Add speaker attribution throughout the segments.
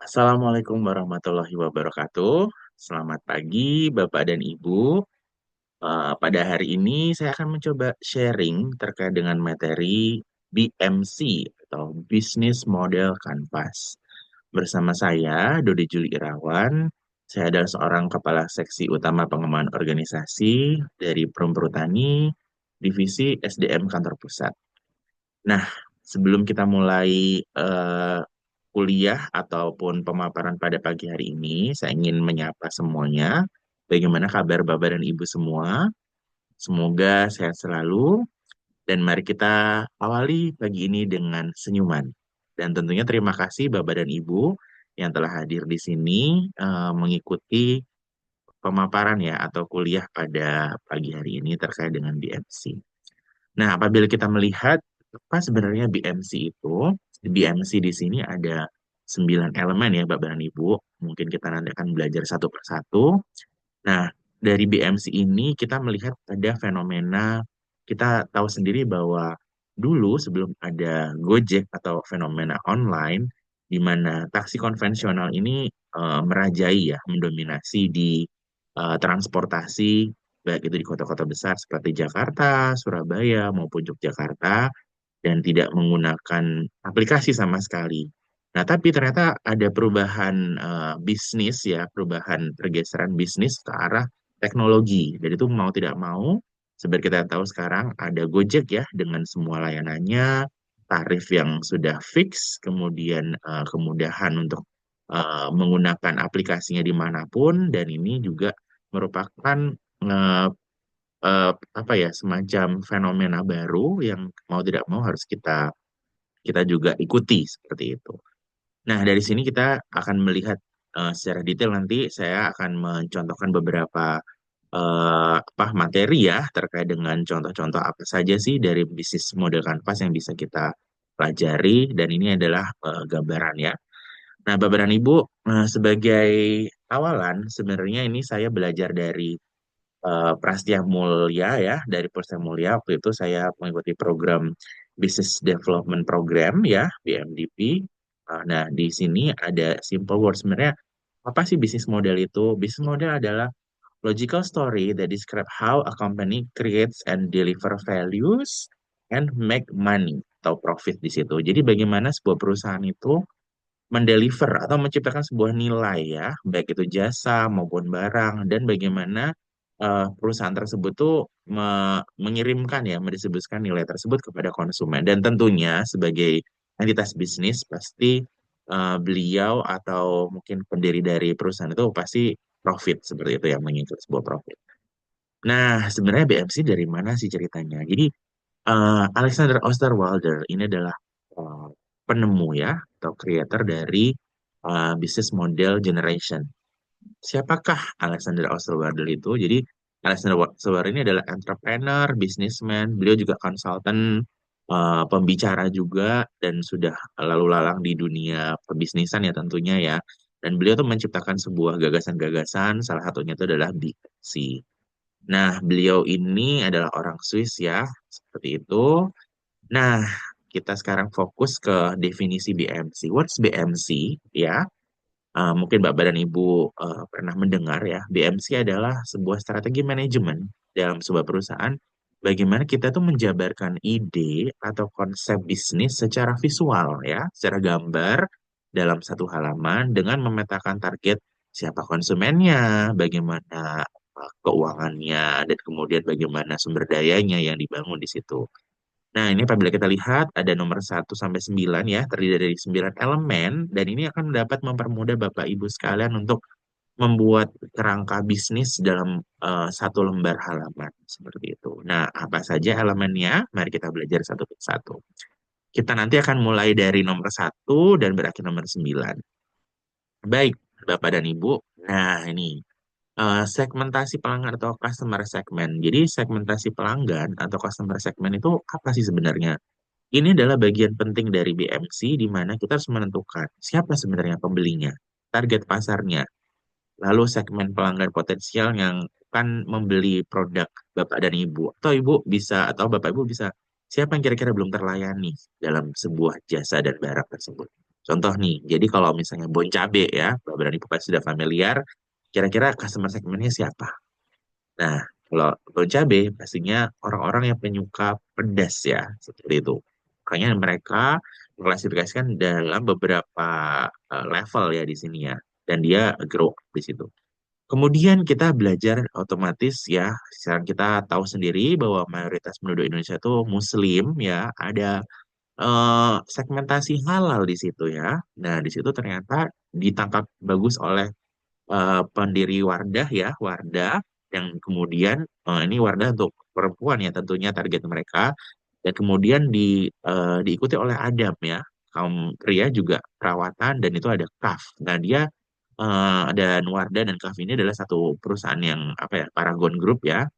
Speaker 1: Assalamualaikum warahmatullahi wabarakatuh. Selamat pagi, Bapak dan Ibu. Pada hari ini saya akan mencoba sharing terkait dengan materi BMC atau Business Model Canvas. Bersama saya, Dodi Juli Irawan. Saya adalah seorang Kepala Seksi Utama Pengembangan Organisasi dari Perum Perhutani, Divisi SDM Kantor Pusat. Nah, sebelum kita mulai kuliah ataupun pemaparan pada pagi hari ini, saya ingin menyapa semuanya. Bagaimana kabar Bapak dan Ibu semua? Semoga sehat selalu. Dan mari kita awali pagi ini dengan senyuman. Dan tentunya terima kasih Bapak dan Ibu yang telah hadir di sini mengikuti pemaparan ya atau kuliah pada pagi hari ini terkait dengan BMC. Nah, apabila kita melihat apa sebenarnya BMC itu, BMC di sini ada 9 elemen ya Bapak dan Ibu. Mungkin kita nanti akan belajar satu persatu. Nah, dari BMC ini kita melihat ada fenomena, kita tahu sendiri bahwa dulu sebelum ada Gojek atau fenomena online, di mana taksi konvensional ini merajai ya, mendominasi di transportasi, baik itu di kota-kota besar seperti Jakarta, Surabaya, maupun Yogyakarta, dan tidak menggunakan aplikasi sama sekali. Nah, tapi ternyata ada perubahan bisnis ya, perubahan pergeseran bisnis ke arah teknologi. Dan itu mau tidak mau, seperti kita tahu sekarang ada Gojek ya dengan semua layanannya, tarif yang sudah fix, kemudian kemudahan untuk menggunakan aplikasinya dimanapun, dan ini juga merupakan eh, apa ya semacam fenomena baru yang mau tidak mau harus kita kita juga ikuti seperti itu. Nah, dari sini kita akan melihat secara detail nanti saya akan mencontohkan beberapa apa materi ya terkait dengan contoh-contoh apa saja sih dari bisnis model kanvas yang bisa kita pelajari dan ini adalah gambaran ya. Nah, Bapak dan Ibu, sebagai awalan sebenarnya ini saya belajar dari Prastia Mulia ya, dari Prastia Mulia. Waktu itu saya mengikuti program Business Development Program ya, BMDP. Nah, di sini ada simple word sebenarnya apa sih bisnis model itu? Bisnis model adalah logical story that describe how a company creates and deliver values and make money atau profit di situ. Jadi bagaimana sebuah perusahaan itu mendeliver atau menciptakan sebuah nilai ya, baik itu jasa maupun barang, dan bagaimana perusahaan tersebut tuh mengirimkan ya, mendistribusikan nilai tersebut kepada konsumen. Dan tentunya sebagai entitas bisnis, pasti beliau atau mungkin pendiri dari perusahaan itu pasti profit seperti itu ya, mengikut sebuah profit. Nah, sebenarnya BMC dari mana sih ceritanya? Jadi, Alexander Osterwalder ini adalah uh, penemu ya atau creator dari business model generation. Siapakah Alexander Osterwalder itu? Jadi Alexander Osterwalder ini adalah entrepreneur, businessman, beliau juga konsultan, pembicara juga dan sudah lalu lalang di dunia pebisnisan ya tentunya ya. Dan beliau tuh menciptakan sebuah gagasan-gagasan, salah satunya itu adalah BC. Nah, beliau ini adalah orang Swiss ya, seperti itu. Nah, kita sekarang fokus ke definisi BMC. What's BMC? Ya, mungkin Bapak dan Ibu pernah mendengar ya, BMC adalah sebuah strategi manajemen dalam sebuah perusahaan. Bagaimana kita tuh menjabarkan ide atau konsep bisnis secara visual ya, secara gambar dalam satu halaman dengan memetakan target siapa konsumennya, bagaimana keuangannya, dan kemudian bagaimana sumber dayanya yang dibangun di situ. Nah, ini apabila kita lihat ada nomor 1 sampai 9 ya, terdiri dari 9 elemen, dan ini akan dapat mempermudah Bapak Ibu sekalian untuk membuat kerangka bisnis dalam satu lembar halaman, seperti itu. Nah, apa saja elemennya? Mari kita belajar satu persatu. Kita nanti akan mulai dari nomor 1 dan berakhir nomor 9. Baik, Bapak dan Ibu. Nah, ini segmentasi pelanggan atau customer segment. Jadi segmentasi pelanggan atau customer segment itu apa sih sebenarnya? Ini adalah bagian penting dari BMC di mana kita harus menentukan siapa sebenarnya pembelinya, target pasarnya, lalu segmen pelanggan potensial yang akan membeli produk Bapak dan Ibu. Atau Ibu bisa, atau Bapak Ibu bisa, siapa yang kira-kira belum terlayani dalam sebuah jasa dan barang tersebut. Contoh nih, jadi kalau misalnya Bon Cabe ya, Bapak dan Ibu pasti sudah familiar, kira-kira customer segmennya siapa? Nah, kalau Bon Cabe pastinya orang-orang yang penyuka pedas ya, seperti itu. Makanya mereka mengklasifikasikan dalam beberapa level ya di sini ya, dan dia grow up di situ. Kemudian kita belajar otomatis ya, sekarang kita tahu sendiri bahwa mayoritas penduduk Indonesia itu Muslim ya, ada segmentasi halal di situ ya. Nah, di situ ternyata ditangkap bagus oleh pendiri Wardah ya, Wardah yang kemudian ini Wardah untuk perempuan ya tentunya target mereka dan kemudian diikuti oleh Adam ya, kaum pria juga perawatan dan itu ada KAF. Nah, dia dan Wardah dan KAF ini adalah satu perusahaan yang apa ya, Paragon Group ya,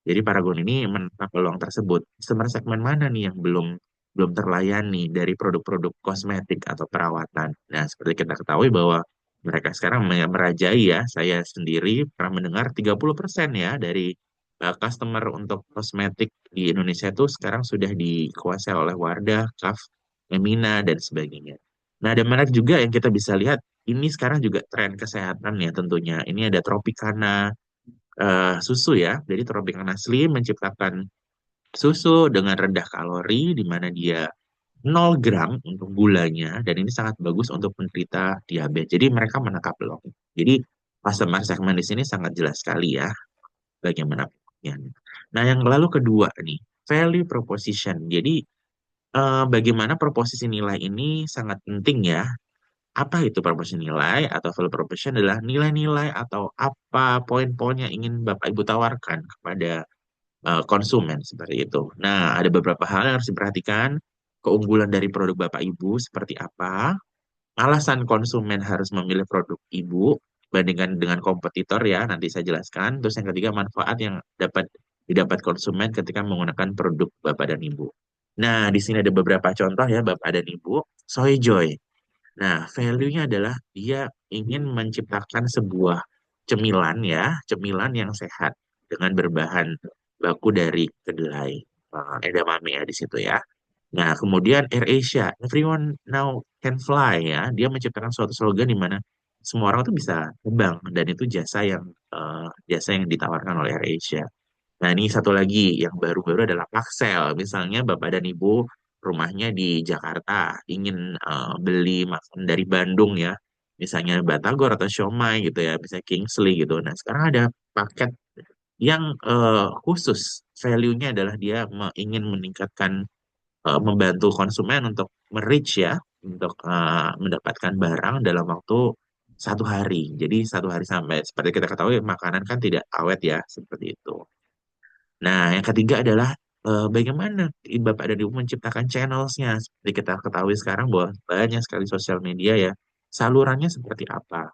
Speaker 1: jadi Paragon ini menangkap peluang tersebut. Customer segmen mana nih yang belum belum terlayani dari produk-produk kosmetik atau perawatan. Nah, seperti kita ketahui bahwa mereka sekarang merajai ya. Saya sendiri pernah mendengar 30% ya dari customer untuk kosmetik di Indonesia itu sekarang sudah dikuasai oleh Wardah, Kaf, Emina, dan sebagainya. Nah, ada merek juga yang kita bisa lihat, ini sekarang juga tren kesehatan ya tentunya. Ini ada Tropicana, susu ya. Jadi Tropicana Slim menciptakan susu dengan rendah kalori di mana dia 0 gram untuk gulanya dan ini sangat bagus untuk penderita diabetes. Jadi mereka menangkap peluang. Jadi customer segmen di sini sangat jelas sekali ya bagaimana pengertiannya. Nah, yang lalu kedua nih, value proposition. Jadi bagaimana proposisi nilai ini sangat penting ya. Apa itu proposition nilai atau value proposition adalah nilai-nilai atau apa poin-poin yang ingin Bapak Ibu tawarkan kepada konsumen seperti itu. Nah, ada beberapa hal yang harus diperhatikan. Keunggulan dari produk Bapak Ibu seperti apa? Alasan konsumen harus memilih produk Ibu bandingkan dengan kompetitor ya, nanti saya jelaskan. Terus yang ketiga, manfaat yang dapat didapat konsumen ketika menggunakan produk Bapak dan Ibu. Nah, di sini ada beberapa contoh ya Bapak dan Ibu. Soy Joy. Nah, value-nya adalah dia ingin menciptakan sebuah cemilan ya, cemilan yang sehat dengan berbahan baku dari kedelai edamame ya di situ ya. Nah, kemudian AirAsia, everyone now can fly ya. Dia menciptakan suatu slogan di mana semua orang tuh bisa terbang dan itu jasa yang ditawarkan oleh AirAsia. Nah, ini satu lagi yang baru-baru adalah Paxel. Misalnya Bapak dan Ibu rumahnya di Jakarta ingin beli makan dari Bandung ya, misalnya Batagor atau Siomay gitu ya, bisa Kingsley gitu. Nah, sekarang ada paket yang khusus, value-nya adalah dia ingin meningkatkan, membantu konsumen untuk merich ya, untuk mendapatkan barang dalam waktu 1 hari. Jadi 1 hari sampai, seperti kita ketahui makanan kan tidak awet ya, seperti itu. Nah, yang ketiga adalah bagaimana Bapak dan Ibu menciptakan channelsnya. Seperti kita ketahui sekarang bahwa banyak sekali sosial media ya, salurannya seperti apa.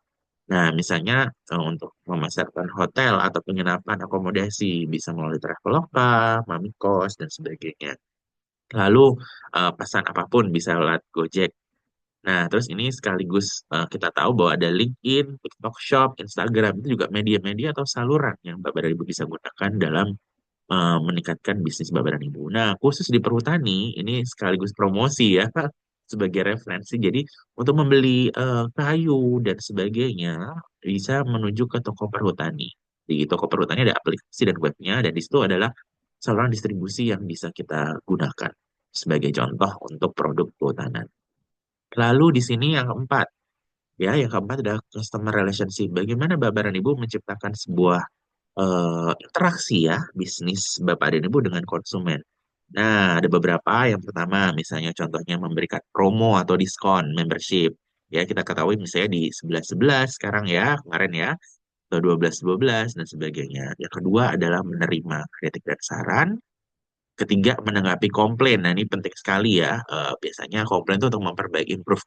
Speaker 1: Nah, misalnya untuk memasarkan hotel atau penginapan akomodasi bisa melalui Traveloka, Mamikos, dan sebagainya. Lalu pesan apapun bisa lewat Gojek. Nah, terus ini sekaligus kita tahu bahwa ada LinkedIn, TikTok Shop, Instagram, itu juga media-media atau saluran yang Bapak dan Ibu bisa gunakan dalam meningkatkan bisnis Bapak dan Ibu. Nah, khusus di perhutani, ini sekaligus promosi ya, sebagai referensi. Jadi, untuk membeli kayu dan sebagainya, bisa menuju ke toko perhutani. Di toko perhutani ada aplikasi dan webnya, dan di situ adalah saluran distribusi yang bisa kita gunakan sebagai contoh untuk produk perhutanan. Lalu di sini yang keempat, ya, yang keempat adalah customer relationship. Bagaimana Bapak dan Ibu menciptakan sebuah interaksi ya bisnis Bapak dan Ibu dengan konsumen. Nah, ada beberapa. Yang pertama, misalnya contohnya memberikan promo atau diskon membership. Ya, kita ketahui misalnya di 11-11 sekarang ya, kemarin ya, atau 12-12 dan sebagainya. Yang kedua adalah menerima kritik dan saran. Ketiga, menanggapi komplain. Nah, ini penting sekali ya. Biasanya komplain itu untuk memperbaiki improve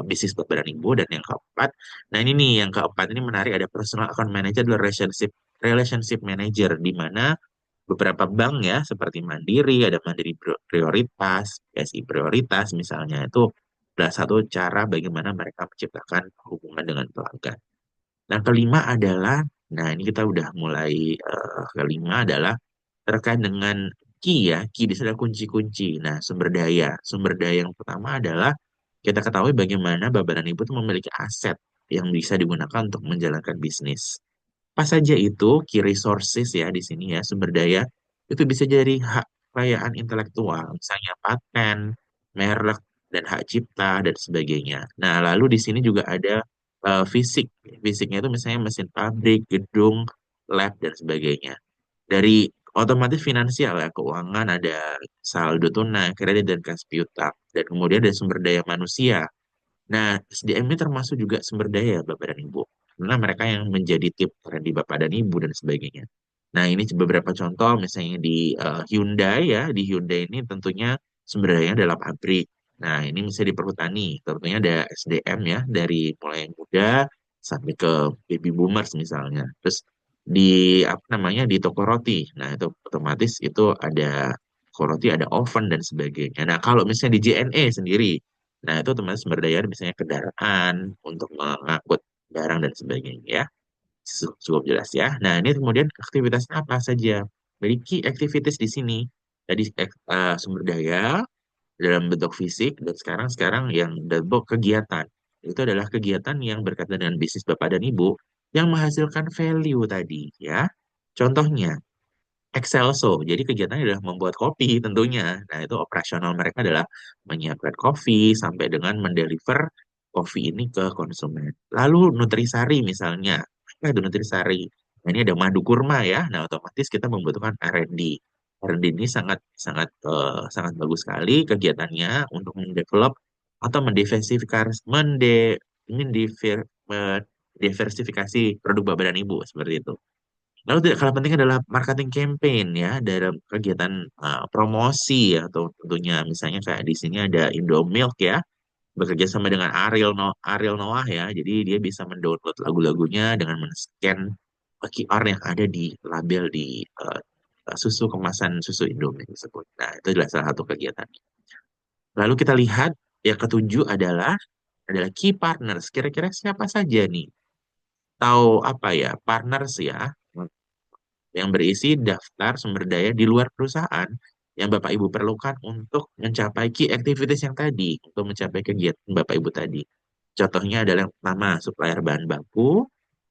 Speaker 1: bisnis Bapak dan Ibu. Dan yang keempat, nah ini nih, yang keempat ini menarik, ada personal account manager dan relationship manager, di mana beberapa bank ya, seperti Mandiri, ada Mandiri Prioritas, PSI Prioritas misalnya, itu adalah satu cara bagaimana mereka menciptakan hubungan dengan pelanggan. Nah, kelima adalah, nah ini kita udah mulai, kelima adalah terkait dengan key ya, key di sana kunci-kunci. Nah, sumber daya. Sumber daya yang pertama adalah Kita ketahui bagaimana Bapak dan Ibu itu memiliki aset yang bisa digunakan untuk menjalankan bisnis. Apa saja itu key resources ya di sini ya, sumber daya itu bisa jadi hak kekayaan intelektual, misalnya paten, merek, dan hak cipta dan sebagainya. Nah, lalu di sini juga ada fisik. Fisiknya itu misalnya mesin pabrik, gedung, lab dan sebagainya. Dari otomatis finansial ya, keuangan ada saldo tunai, kredit dan kas piutang. Dan kemudian ada sumber daya manusia. Nah, SDM ini termasuk juga sumber daya Bapak dan Ibu. Karena mereka yang menjadi tim di Bapak dan Ibu dan sebagainya. Nah, ini beberapa contoh misalnya di Hyundai ya. Di Hyundai ini tentunya sumber dayanya adalah pabrik. Nah, ini bisa di perhutani. Tentunya ada SDM ya, dari mulai yang muda sampai ke baby boomers misalnya. Terus di apa namanya di toko roti. Nah, itu otomatis itu ada toko roti, ada oven dan sebagainya. Nah, kalau misalnya di JNE sendiri, nah, itu otomatis sumber daya misalnya kendaraan untuk mengangkut barang dan sebagainya ya. Cukup jelas ya. Nah, ini kemudian aktivitas apa saja? Memiliki aktivitas di sini. Tadi sumber daya dalam bentuk fisik dan sekarang yang dalam bentuk kegiatan. Itu adalah kegiatan yang berkaitan dengan bisnis Bapak dan Ibu yang menghasilkan value tadi ya. Contohnya Excelso. Jadi kegiatannya adalah membuat kopi tentunya. Nah, itu operasional mereka adalah menyiapkan kopi sampai dengan mendeliver kopi ini ke konsumen. Lalu Nutrisari misalnya. Apa itu Nutrisari? Nah, ini ada madu kurma ya. Nah, otomatis kita membutuhkan R&D. R&D ini sangat sangat sangat bagus sekali kegiatannya untuk mendevelop atau mendiversifikasi produk Bapak dan Ibu seperti itu. Lalu tidak kalah penting adalah marketing campaign ya dalam kegiatan promosi ya, atau tentunya misalnya kayak di sini ada Indomilk ya bekerja sama dengan Ariel Noah ya. Jadi dia bisa mendownload lagu-lagunya dengan men-scan QR yang ada di label di susu kemasan susu Indomie tersebut. Nah, itu adalah salah satu kegiatan. Lalu kita lihat yang ketujuh adalah key partners. Kira-kira siapa saja nih? Tahu apa ya? Partners ya yang berisi daftar sumber daya di luar perusahaan yang Bapak Ibu perlukan untuk mencapai key activities yang tadi, untuk mencapai kegiatan Bapak Ibu tadi. Contohnya adalah yang pertama, supplier bahan baku,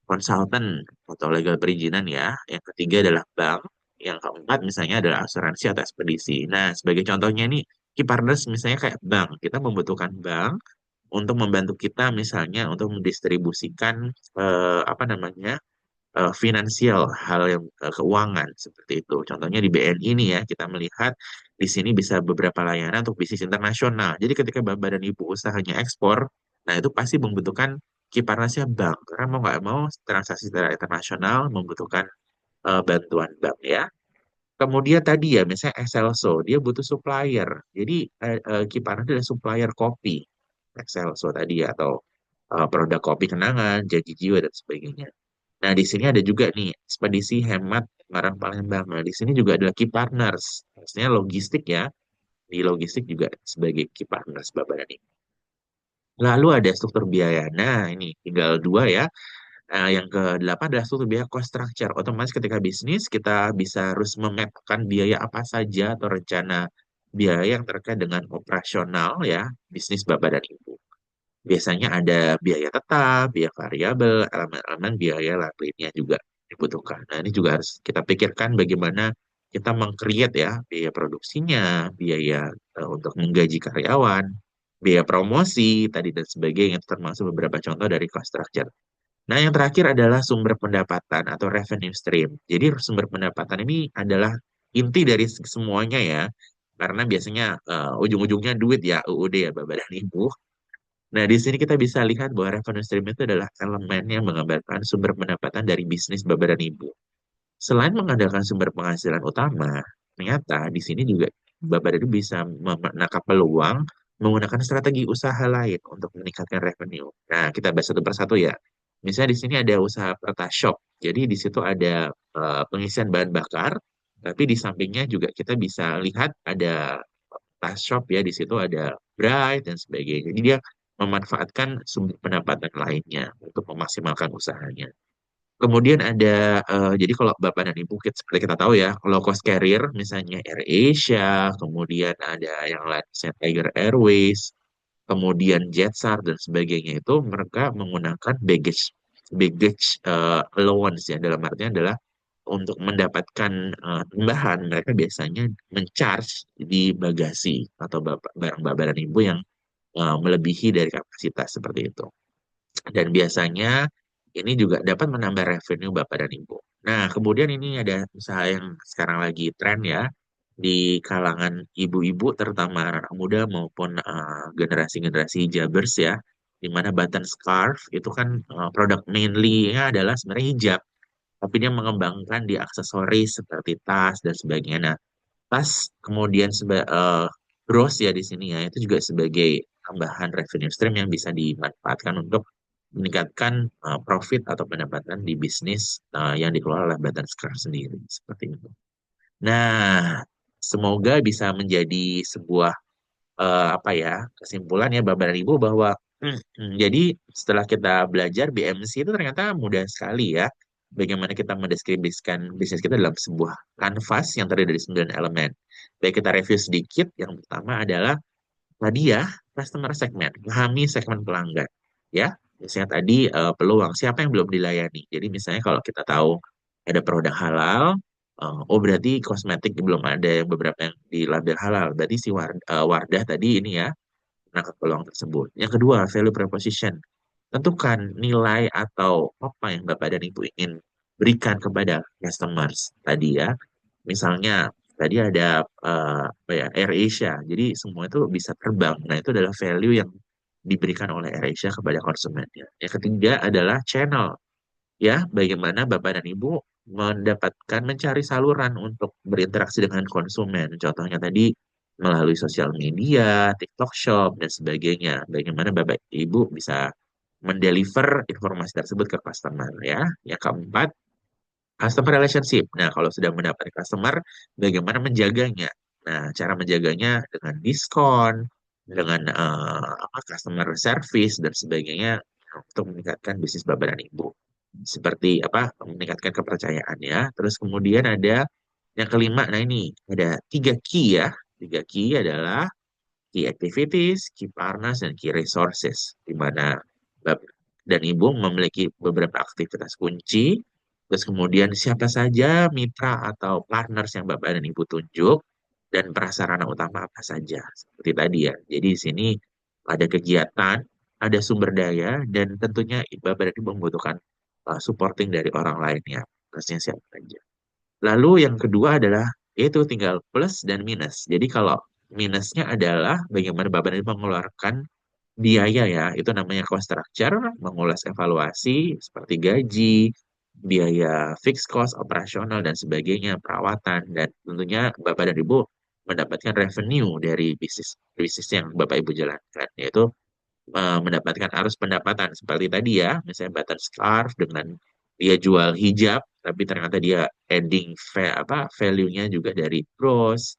Speaker 1: konsultan atau legal perizinan ya. Yang ketiga adalah bank. Yang keempat misalnya adalah asuransi atau ekspedisi. Nah, sebagai contohnya nih, key partners misalnya kayak bank. Kita membutuhkan bank untuk membantu kita misalnya untuk mendistribusikan apa namanya finansial, hal yang keuangan seperti itu. Contohnya di BNI ini ya, kita melihat di sini bisa beberapa layanan untuk bisnis internasional. Jadi ketika Bapak dan Ibu usahanya ekspor, nah itu pasti membutuhkan kiparnasnya bank. Karena mau nggak mau transaksi secara internasional membutuhkan bantuan bank ya. Kemudian tadi ya, misalnya Excelso, dia butuh supplier. Jadi kiparnya adalah supplier kopi. Excelso tadi ya, atau produk kopi kenangan, janji jiwa, dan sebagainya. Nah, di sini ada juga nih ekspedisi hemat barang Palembang. Nah, di sini juga adalah key partners. Maksudnya logistik ya. Di logistik juga sebagai key partners Bapak dan Ibu. Lalu ada struktur biaya. Nah, ini tinggal dua ya. Yang ke-8 adalah struktur biaya cost structure. Otomatis ketika bisnis, kita bisa harus memetakan biaya apa saja atau rencana biaya yang terkait dengan operasional ya, bisnis Bapak dan Ibu. Biasanya ada biaya tetap, biaya variabel, elemen-elemen biaya lainnya juga dibutuhkan. Nah, ini juga harus kita pikirkan bagaimana kita meng-create ya biaya produksinya, biaya untuk menggaji karyawan, biaya promosi tadi dan sebagainya, itu termasuk beberapa contoh dari cost structure. Nah, yang terakhir adalah sumber pendapatan atau revenue stream. Jadi sumber pendapatan ini adalah inti dari semuanya ya, karena biasanya ujung-ujungnya duit ya, UUD ya Bapak dan Ibu. Nah, di sini kita bisa lihat bahwa revenue stream itu adalah elemen yang menggambarkan sumber pendapatan dari bisnis Bapak dan Ibu. Selain mengandalkan sumber penghasilan utama, ternyata di sini juga Bapak dan Ibu bisa menangkap peluang menggunakan strategi usaha lain untuk meningkatkan revenue. Nah, kita bahas satu persatu ya. Misalnya di sini ada usaha Shop. Jadi di situ ada pengisian bahan bakar, tapi di sampingnya juga kita bisa lihat ada Shop ya, di situ ada Bright dan sebagainya. Jadi dia memanfaatkan sumber pendapatan lainnya untuk memaksimalkan usahanya. Kemudian ada, jadi kalau Bapak dan Ibu, seperti kita tahu ya, low cost carrier, misalnya AirAsia, kemudian ada yang lain, misalnya Tiger Airways, kemudian Jetstar dan sebagainya itu mereka menggunakan baggage allowance ya, dalam artinya adalah untuk mendapatkan tambahan mereka biasanya mencharge di bagasi atau barang Bapak dan Ibu yang melebihi dari kapasitas seperti itu. Dan biasanya ini juga dapat menambah revenue Bapak dan Ibu. Nah, kemudian ini ada usaha yang sekarang lagi tren ya di kalangan ibu-ibu terutama anak muda maupun generasi-generasi Jabbers ya, di mana button scarf itu kan produk mainly-nya adalah sebenarnya hijab, tapi dia mengembangkan di aksesoris seperti tas dan sebagainya. Nah, tas kemudian gross ya di sini ya, itu juga sebagai tambahan revenue stream yang bisa dimanfaatkan untuk meningkatkan profit atau pendapatan di bisnis yang dikelola oleh Batan Square sendiri seperti itu. Nah, semoga bisa menjadi sebuah apa ya kesimpulan ya Bapak dan Ibu bahwa jadi setelah kita belajar BMC itu ternyata mudah sekali ya bagaimana kita mendeskripsikan bisnis kita dalam sebuah kanvas yang terdiri dari 9 elemen. Baik kita review sedikit, yang pertama adalah tadi ya customer segment, pahami segmen pelanggan ya. Misalnya tadi peluang siapa yang belum dilayani. Jadi misalnya kalau kita tahu ada produk halal, oh berarti kosmetik belum ada yang beberapa yang di label halal. Berarti si Wardah tadi ini ya menangkap peluang tersebut. Yang kedua, value proposition. Tentukan nilai atau apa yang Bapak dan Ibu ingin berikan kepada customers tadi ya. Misalnya tadi ada apa ya AirAsia, jadi semua itu bisa terbang. Nah itu adalah value yang diberikan oleh AirAsia kepada konsumennya. Yang ketiga adalah channel, ya bagaimana Bapak dan Ibu mendapatkan mencari saluran untuk berinteraksi dengan konsumen. Contohnya tadi melalui sosial media, TikTok Shop dan sebagainya. Bagaimana Bapak Ibu bisa mendeliver informasi tersebut ke customer ya. Yang keempat, customer relationship. Nah, kalau sudah mendapat customer, bagaimana menjaganya? Nah, cara menjaganya dengan diskon, dengan apa, customer service dan sebagainya untuk meningkatkan bisnis Bapak dan Ibu. Seperti apa? Meningkatkan kepercayaan ya. Terus kemudian ada yang kelima. Nah, ini ada 3 key ya. 3 key adalah key activities, key partners, dan key resources. Di mana Bapak dan Ibu memiliki beberapa aktivitas kunci. Terus kemudian siapa saja mitra atau partners yang Bapak dan Ibu tunjuk dan prasarana utama apa saja. Seperti tadi ya. Jadi di sini ada kegiatan, ada sumber daya, dan tentunya Bapak dan Ibu membutuhkan supporting dari orang lainnya. Plusnya siapa saja. Lalu yang kedua adalah yaitu tinggal plus dan minus. Jadi kalau minusnya adalah bagaimana Bapak dan Ibu mengeluarkan biaya ya, itu namanya cost structure, mengulas evaluasi seperti gaji, biaya fixed cost, operasional, dan sebagainya, perawatan, dan tentunya Bapak dan Ibu mendapatkan revenue dari bisnis bisnis yang Bapak Ibu jalankan, yaitu mendapatkan arus pendapatan seperti tadi ya, misalnya button scarf dengan dia jual hijab, tapi ternyata dia adding value-nya juga dari bros,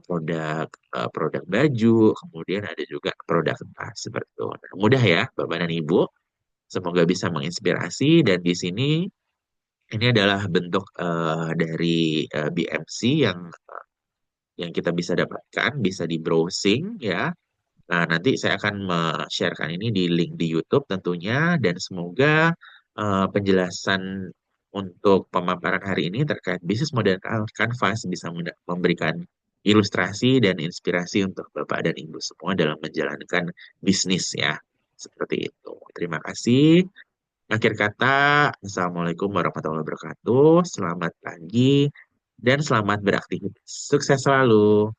Speaker 1: produk produk baju, kemudian ada juga produk tas seperti itu. Nah, mudah ya, Bapak dan Ibu. Semoga bisa menginspirasi dan di sini ini adalah bentuk dari BMC yang kita bisa dapatkan, bisa di browsing ya. Nah, nanti saya akan sharekan ini di link di YouTube tentunya dan semoga penjelasan untuk pemaparan hari ini terkait bisnis model Canvas bisa memberikan ilustrasi dan inspirasi untuk Bapak dan Ibu semua dalam menjalankan bisnis ya. Seperti itu. Terima kasih. Akhir kata, Assalamualaikum warahmatullahi wabarakatuh. Selamat pagi dan selamat beraktivitas. Sukses selalu.